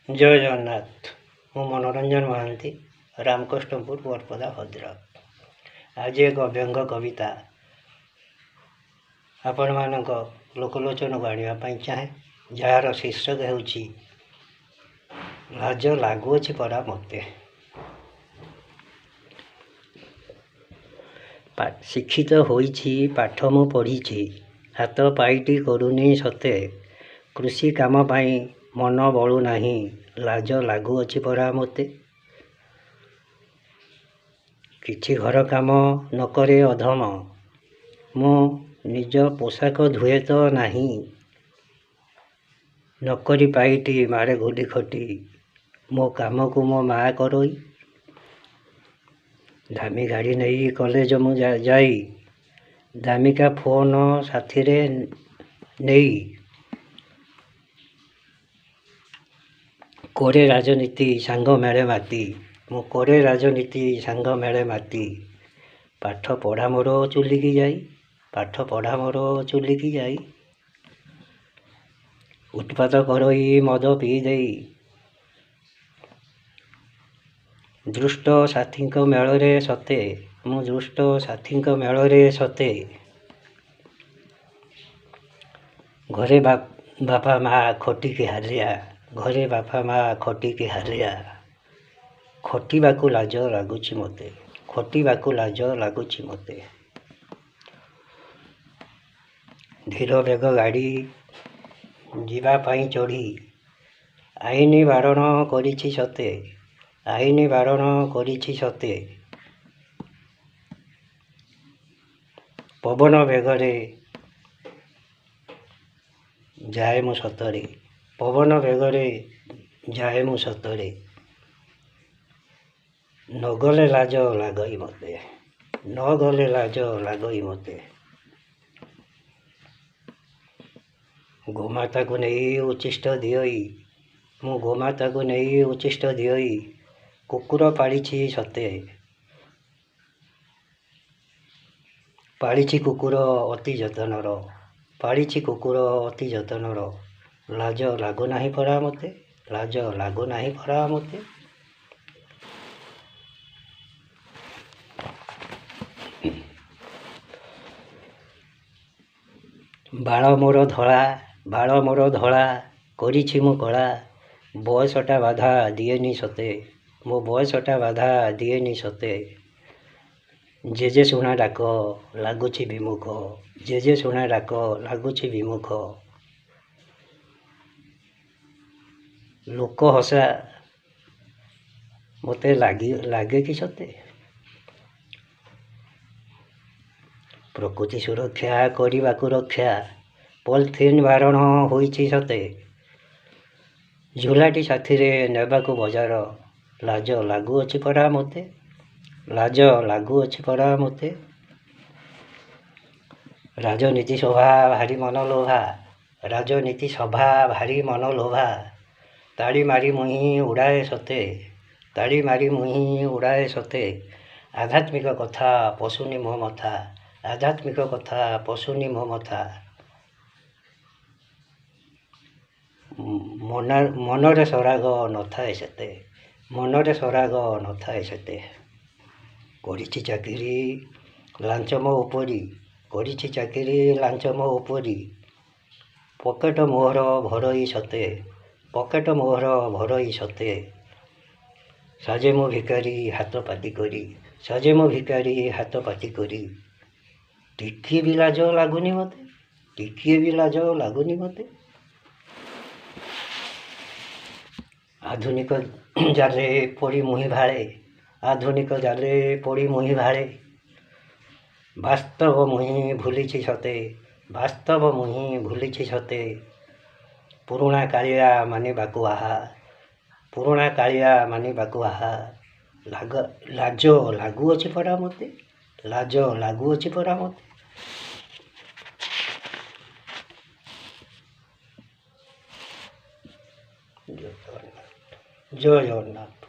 जय जगन्नाथ। मु मनोरंजन महांती, रामकृष्णपुर बरपदा भद्रक। आज एक व्यंग कविता आपण मानक लोकलोचन को आने चाहे, जार शीर्षक है लाज लगुच परा मते। शिक्षित होइछि, पाठ मु पढ़ी, हाथ पाईटी करूनी सते, कृषि काम पाई मन बलु नाही, लाज लगुअछि परा मते। किछि घर काम न करे अधम, मु निज पोशाक धुए तो नाही, नकरी पाईटी मारे घुली खटी, मो काम को मो माँ करोई। दामी गाड़ी नहीं कॉलेज मु जाई, दामिका फोन साथी रे नहीं, कोरे राजनीति सांग मेले माती, मु कोरे राजनीति सांग मेले माती। पाठ पढ़ा मोर चुलिकी जाई, पाठ पढ़ा मोर चुलिकी जाई। उत्पात करई मद पी देई, दृष्ट साथी मेल सते, मु दृष्ट साथी मेल सते। घरे बापा माँ खटिकी हारिया, घरे बापा माँ खटिकी हारिया। खटिबाकू लाज लगुछि मते, खटिबाकू लाज लगुछि मते। धीर बेग गाड़ी जीवा पाई चढ़ी, आईनी बारण करिछि सते, आईनी बारण करिछि सते। पवन बेगरे जाए मु सतरे, पवन बेगरे जाए मु सतरे। नगले लाज लगई मते, नगले लाज लगई मते। गोमाता को नहीं उच्चिष्ट दियई, मु गोमाता को नहीं उच्चिष्ट दियई। कुकुर पालिछि सते, पालिछि कुकुर अति जतनर, पालिछि कुकुर अति जतनर। लाज लागु नाही परा मते, लाज लागु नाही परा मते। बाल मोर धला, बाल मोर धला, करिछि मु कला। बयसटा बाधा दिएनी सते, मो बयसटा बाधा दिएनी सते। जेजे शुणा डाक लगुछि विमुख, जेजे शुणा डाक लगुछि विमुख। लोक हसा मते लागे कि सते। प्रकृति सुरक्षा करबाकू रक्षा, पॉलिथिन बारण होइछि सते। झुलाटी साथी रे नेबाकू बजार, लाज लगुअछि परा मते, लाज लगुअछि परा मते। राजनीति सभा भारी मन लोभा, राजनीति सभा भारी मन लोभा। ताड़ी मारी मुही उड़ाए सते, ताड़ी मारी मुही उड़ाए सते। आध्यात्मिक कथा पशुनी मो मथा, आध्यात्मिक कथा पशुनी मो मथा। मनरे सराग नथाए सेते, मनरे सराग नथाए सेते। करिछि चाकिरी लांच मो उपरी, करिछि चाकिरी लांच मो उपरी। पकेट मोहर भरई सते, पकेट मोहर भरई सते। साजे मो भिकारी हाथ पाती करी, साजे मो भिकारी हाथ पाती करी। टिकिए भी लाज लगुनि मते, टिकिए भी लाज लगुनि मते। आधुनिक जाले पड़ी मुही भाड़े, आधुनिक जाले पड़ी मुही भाड़े। वास्तव मुही भूलिछि सते, वास्तव मुही भूलिछि सते। पुरुणा कालिया मानिबाकू आहा, पुरुणा कालिया मानिबाकू आहा। लाज लगुअछि परा मते, लाज लगुअछि परा मते। जय जगन्नाथ, जय जगन्नाथ।